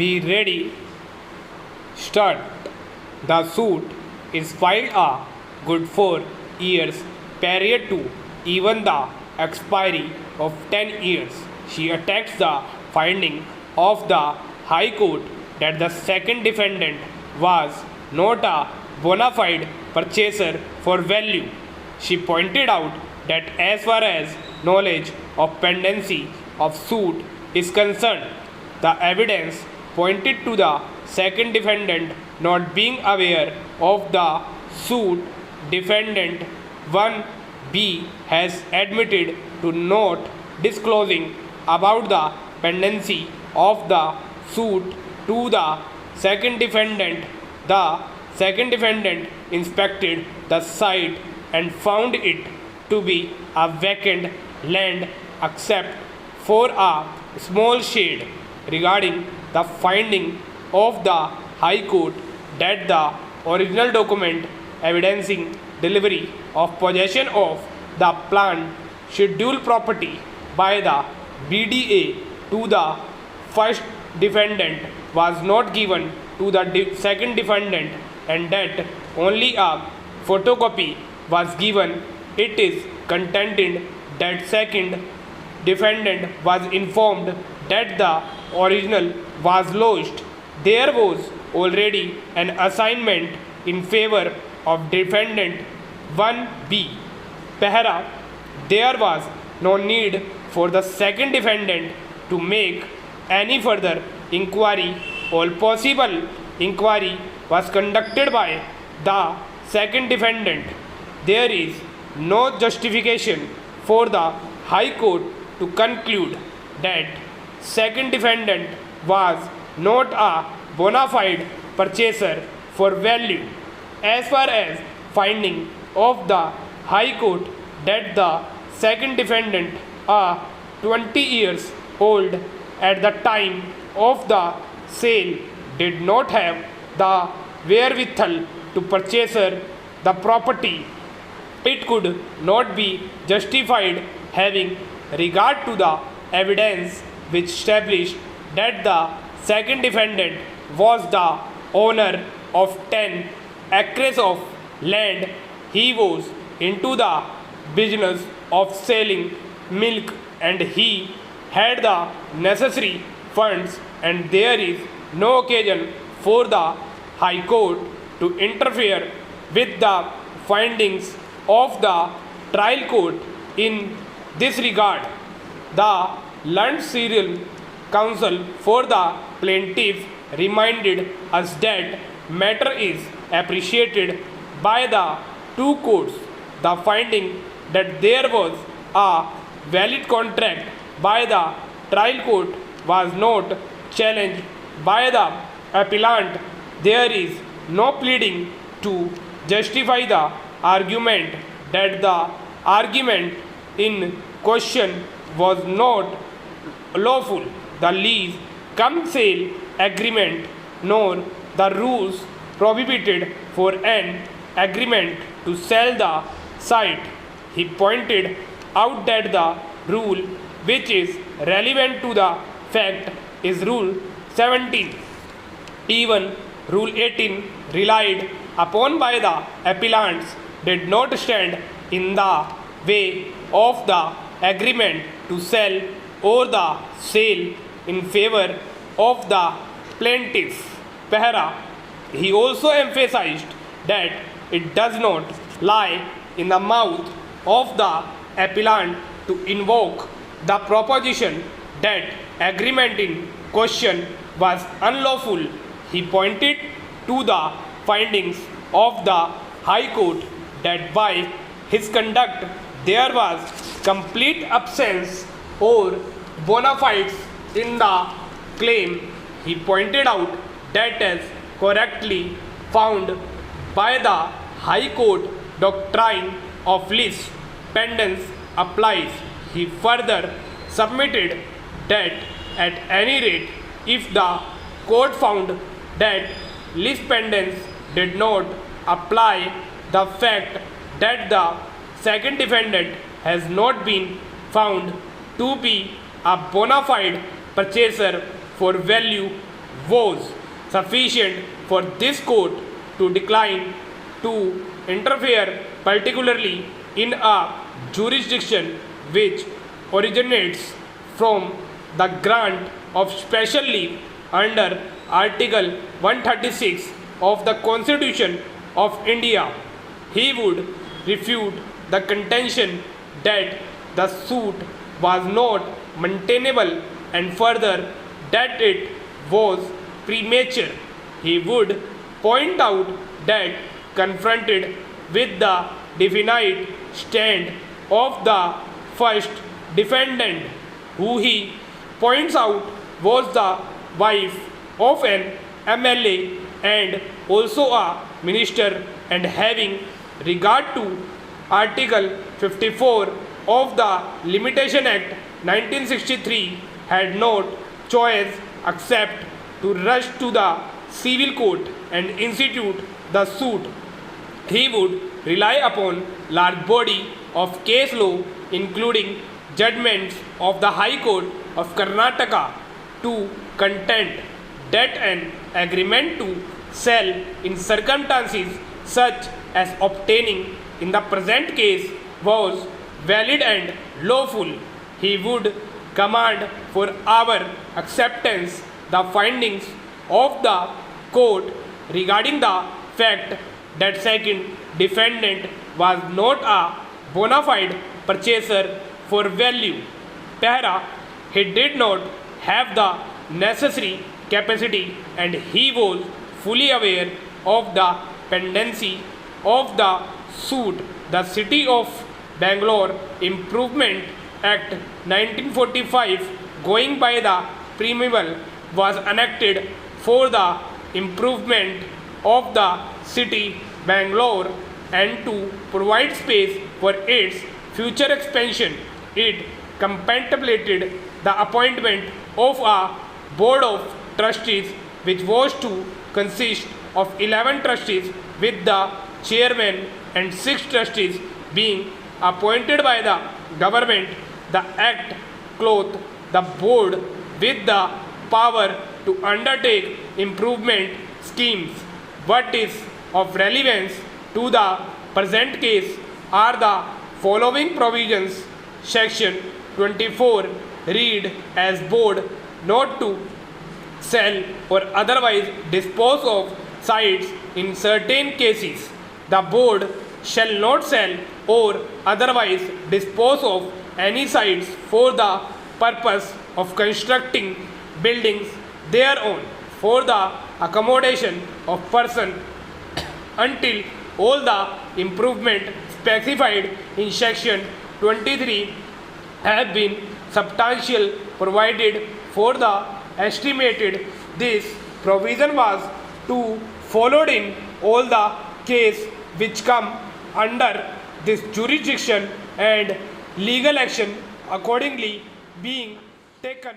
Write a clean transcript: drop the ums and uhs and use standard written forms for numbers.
be ready. Start. The suit is filed a good 4 years prior to even the expiry of 10 years. She attacks the finding of the High Court that the second defendant was not a bona fide purchaser for value. She pointed out that as far as knowledge of pendency of suit is concerned, the evidence pointed to the second defendant not being aware of the suit. Defendant 1B has admitted to not disclosing about the pendency of the suit to the second defendant. The second defendant inspected the site and found it to be a vacant land except for a small shed. Regarding the finding of the High Court that the original document evidencing delivery of possession of the plant schedule property by the BDA to the first defendant was not given to the second defendant and that only a photocopy was given, it is contended that second defendant was informed that the original was lost. There was already an assignment in favor of defendant 1B. Pehra, there was no need for the second defendant to make any further inquiry. All possible inquiry was conducted by the second defendant. There is no justification for the High Court to conclude that second defendant was not a bona fide purchaser for value. As far as finding of the High Court that the second defendant, a 20 years old at the time of the sale, did not have the wherewithal to purchase the property, it could not be justified having regard to the evidence which established that the second defendant was the owner of 10 acres of land. He was into the business of selling milk and he had the necessary funds, and there is no occasion for the High Court to interfere with the findings of the trial court in this regard. The learned serial counsel for the plaintiff reminded us that matter is appreciated by the two courts. The finding that there was a valid contract by the trial court was not challenged by the appellant. There is no pleading to justify the argument that the argument in question was not lawful. The lease cum sale agreement nor the rules prohibited for an agreement to sell the site. He pointed out that the rule which is relevant to the fact is Rule 17. Even Rule 18 relied upon by the appellants did not stand in the way of the agreement to sell or the sale in favor of the plaintiff. Pehra, he also emphasized that it does not lie in the mouth of the appellant to invoke the proposition that agreement in question was unlawful. He pointed to the findings of the High Court that by his conduct there was complete absence or bona fides in the claim. He pointed out that as correctly found by the High Court, doctrine of lease pendens applies. He further submitted that at any rate, if the court found that lease pendens did not apply, the fact that the second defendant has not been found to be a bona fide purchaser for value was sufficient for this court to decline to interfere, particularly in a jurisdiction which originates from the grant of special leave under Article 136 of the Constitution of India. He would refute the contention that the suit was not maintainable and further that it was premature. He would point out that confronted with the definite stand of the first defendant, who he points out was the wife of an MLA and also a minister, and having regard to Article 54 of the Limitation Act 1963, had not choice except to rush to the civil court and institute the suit. He would rely upon large body of case law, including judgments of the High Court of Karnataka, to contend that an agreement to sell in circumstances such as obtaining in the present case was valid and lawful. He would command for our acceptance the findings of the court regarding the fact that second defendant was not a bona fide purchaser for value. Para, he did not have the necessary capacity and he was fully aware of the pendency of the suit. The City of Bangalore Improvement Act 1945, going by the preamble, was enacted for the improvement of the city Bangalore and to provide space for its future expansion. It contemplated the appointment of a board of trustees which was to consist of 11 trustees, with the chairman and 6 trustees being appointed by the government. The act clothed the board with the power to undertake improvement schemes. What is of relevance to the present case are the following provisions. Section 24 read as board not to sell or otherwise dispose of sites in certain cases. The board shall not sell or otherwise dispose of any sites for the purpose of constructing buildings thereon for the accommodation of person until all the improvement specified in section 23 have been substantial provided for the estimated. This provision was to followed in all the case which come under this jurisdiction and legal action accordingly being taken.